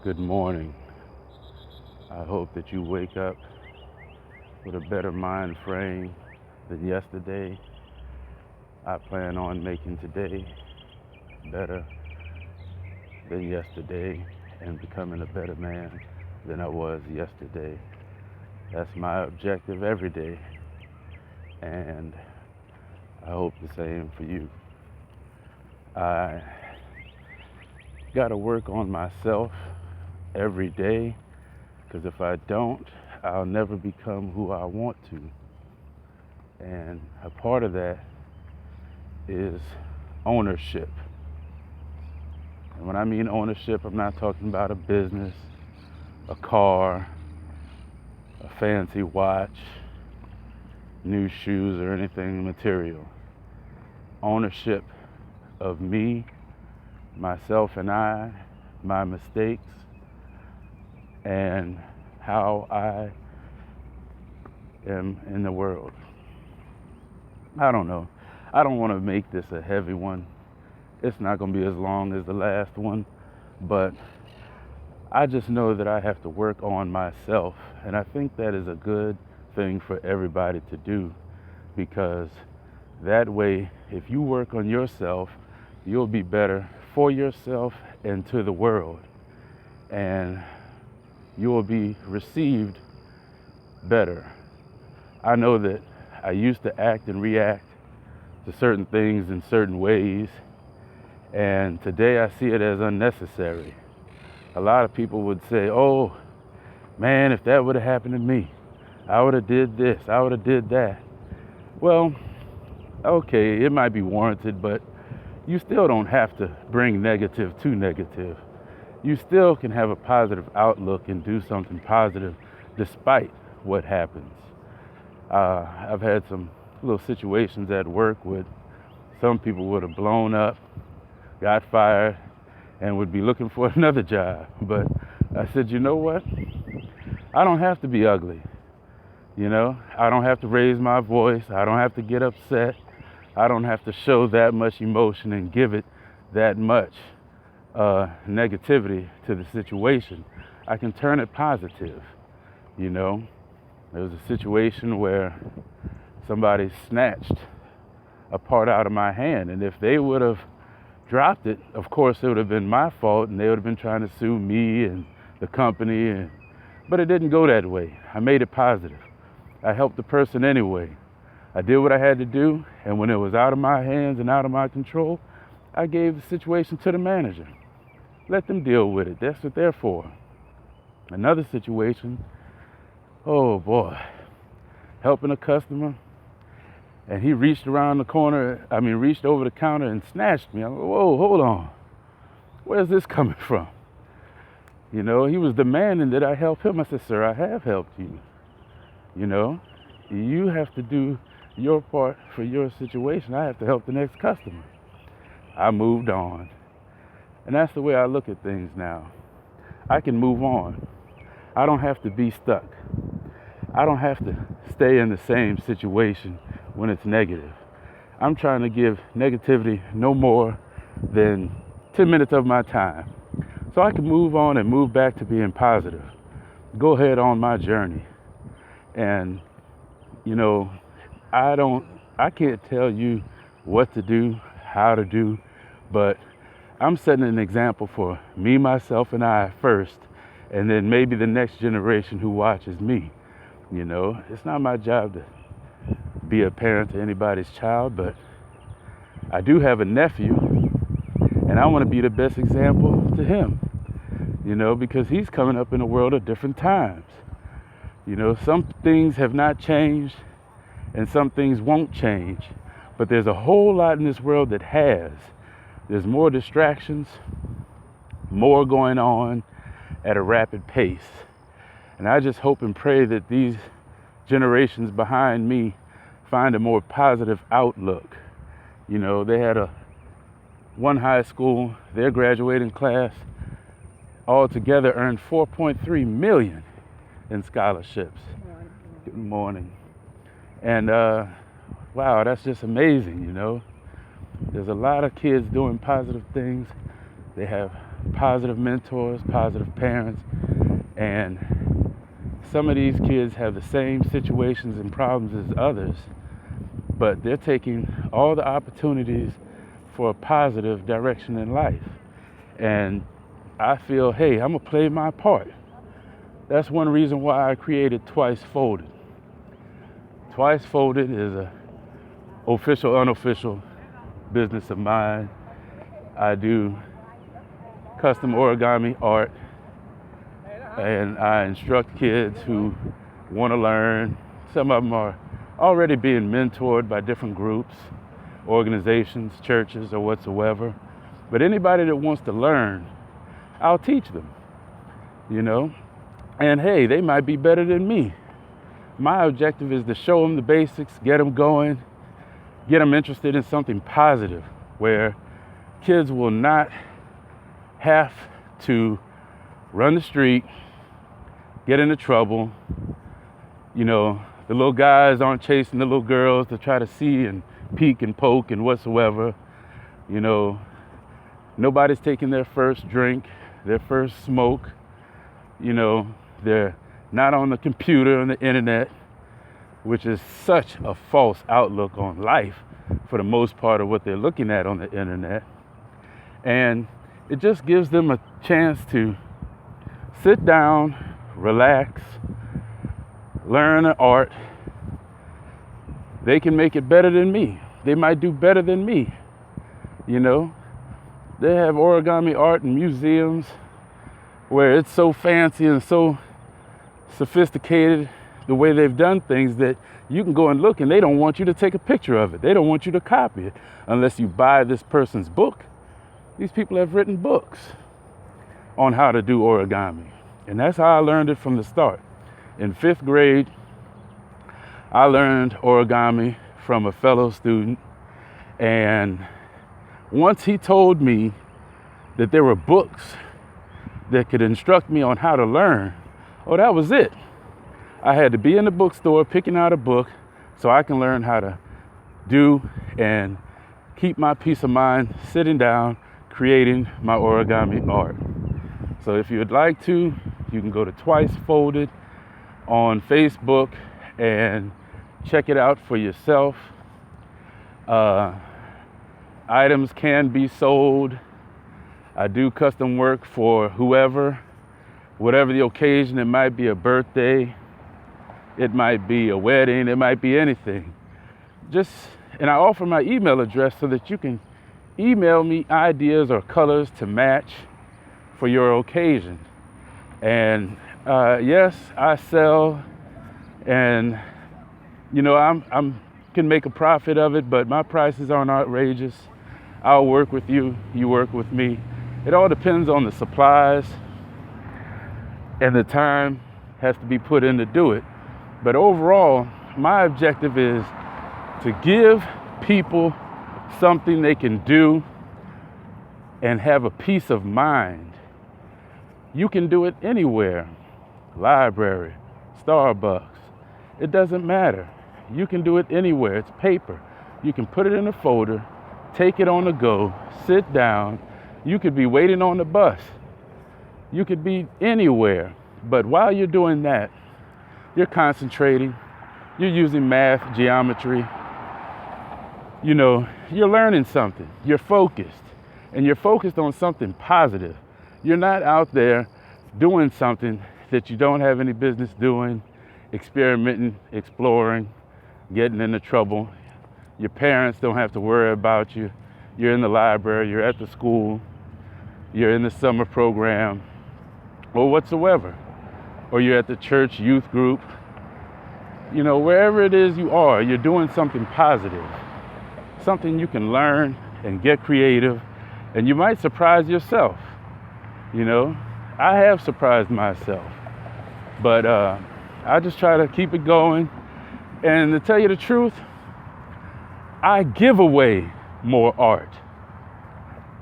Good morning. I hope that you wake up with a better mind frame than yesterday. I plan on making today better than yesterday and becoming a better man than I was yesterday. That's my objective every day, and I hope the same for you. I got to work on myself every day because if I don't, I'll never become who I want to. And a part of that is ownership. And when I mean ownership, I'm not talking about a business, a car, a fancy watch, new shoes, or anything material. Ownership of me, myself and I, my mistakes, and how I am in the world. I don't know. I don't want to make this a heavy one. It's not going to be as long as the last one, but I just know that I have to work on myself, and I think that is a good thing for everybody to do because that way, if you work on yourself, you'll be better for yourself and to the world, and you will be received better. I know that I used to act and react to certain things in certain ways, and today I see it as unnecessary. A lot of people would say, oh, man, if that would have happened to me, I would have did this, I would have did that. Well, okay, it might be warranted, but you still don't have to bring negative to negative. You still can have a positive outlook and do something positive despite what happens. I've had some little situations at work with some people would have blown up, got fired, and would be looking for another job. But I said, you know what? I don't have to be ugly. I don't have to raise my voice. I don't have to get upset. I don't have to show that much emotion and give it that much negativity to the situation. I can turn it positive. There was a situation where somebody snatched a part out of my hand, and if they would have dropped it, of course it would have been my fault, and they would have been trying to sue me and the company. But it didn't go that way. I made it positive. I helped the person anyway. I did what I had to do, and when it was out of my hands and out of my control, I gave the situation to the manager. Let them deal with it. That's what they're for. Another situation, oh boy, helping a customer, and he reached reached over the counter and snatched me. I'm like, whoa, hold on. Where's this coming from? He was demanding that I help him. I said, sir, I have helped you. You have to do your part for your situation. I have to help the next customer. I moved on. And that's the way I look at things now. I can move on. I don't have to be stuck. I don't have to stay in the same situation when it's negative. I'm trying to give negativity no more than 10 minutes of my time. So I can move on and move back to being positive. Go ahead on my journey. And, I can't tell you what to do, how to do, but I'm setting an example for me, myself, and I first, and then maybe the next generation who watches me. It's not my job to be a parent to anybody's child, but I do have a nephew, and I want to be the best example to him, because he's coming up in a world of different times. Some things have not changed, and some things won't change, but there's a whole lot in this world that has. There's more distractions, more going on at a rapid pace. And I just hope and pray that these generations behind me find a more positive outlook. They had one high school, their graduating class altogether earned $4.3 million in scholarships. Good morning. And wow, that's just amazing. There's a lot of kids doing positive things. They have positive mentors, positive parents, and some of these kids have the same situations and problems as others, but they're taking all the opportunities for a positive direction in life. And I feel, hey, I'm gonna play my part. That's one reason why I created Twice Folded. Twice Folded is a official, unofficial business of mine. I do custom origami art, and I instruct kids who want to learn. Some of them are already being mentored by different groups, organizations, churches, or whatsoever. But anybody that wants to learn, I'll teach them, you know? And hey, they might be better than me. My objective is to show them the basics, get them going, get them interested in something positive where kids will not have to run the street, get into trouble. You know, the little guys aren't chasing the little girls to try to see and peek and poke and whatsoever. You know, nobody's taking their first drink, their first smoke. You know, they're not on the computer, on the internet, which is such a false outlook on life for the most part of what they're looking at on the internet. And it just gives them a chance to sit down, relax, learn an art. They can make it better than me. They might do better than me. You know, they have origami art in museums where it's so fancy and so sophisticated the way they've done things that you can go and look and they don't want you to take a picture of it. They don't want you to copy it unless you buy this person's book. These people have written books on how to do origami. And that's how I learned it from the start. In 5th grade, I learned origami from a fellow student. And once he told me that there were books that could instruct me on how to learn, oh, that was it. I had to be in the bookstore picking out a book so I can learn how to do and keep my peace of mind sitting down, creating my origami art. So if you'd like to, you can go to Twice Folded on Facebook and check it out for yourself. Items can be sold. I do custom work for whoever, whatever the occasion. It might be a birthday, it might be a wedding, it might be anything. And I offer my email address so that you can email me ideas or colors to match for your occasion. And yes, I sell, and you know, I'm can make a profit of it, but my prices aren't outrageous. I'll work with you, you work with me. It all depends on the supplies, and the time has to be put in to do it. But overall, my objective is to give people something they can do and have a peace of mind. You can do it anywhere. Library, Starbucks, it doesn't matter. You can do it anywhere. It's paper. You can put it in a folder, take it on the go, sit down. You could be waiting on the bus. You could be anywhere. But while you're doing that, you're concentrating, you're using math, geometry, you know, you're learning something, you're focused, and you're focused on something positive. You're not out there doing something that you don't have any business doing, experimenting, exploring, getting into trouble. Your parents don't have to worry about you. You're in the library, you're at the school, you're in the summer program, or whatsoever. Or you're at the church youth group. You know, wherever it is you are, you're doing something positive, something you can learn and get creative, and you might surprise yourself. You know, I have surprised myself, but I just try to keep it going. And to tell you the truth, I give away more art.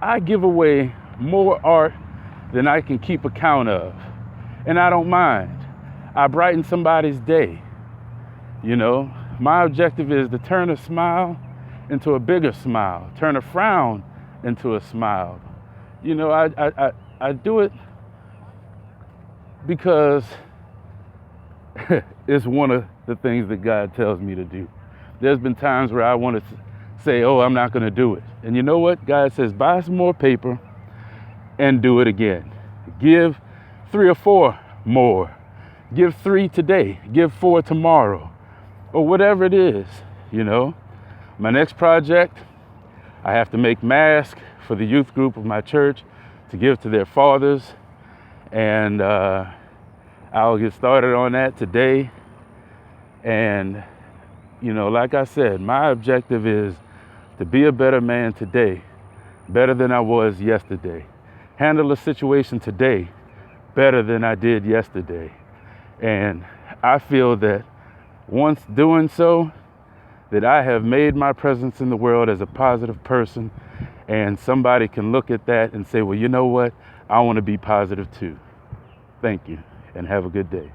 I give away more art than I can keep account of. And I don't mind. I brighten somebody's day. You know, my objective is to turn a smile into a bigger smile, turn a frown into a smile. You know, I do it because it's one of the things that God tells me to do. There's been times where I want to say, oh, I'm not going to do it. And you know what? God says, buy some more paper and do it again. Give 3 or 4 more. Give 3 today. Give 4 tomorrow. Or whatever it is, you know. My next project, I have to make masks for the youth group of my church to give to their fathers. And I'll get started on that today. And, you know, like I said, my objective is to be a better man today, better than I was yesterday. Handle a situation today better than I did yesterday. And I feel that once doing so, that I have made my presence in the world as a positive person, and somebody can look at that and say, well, you know what? I want to be positive too. Thank you, and have a good day.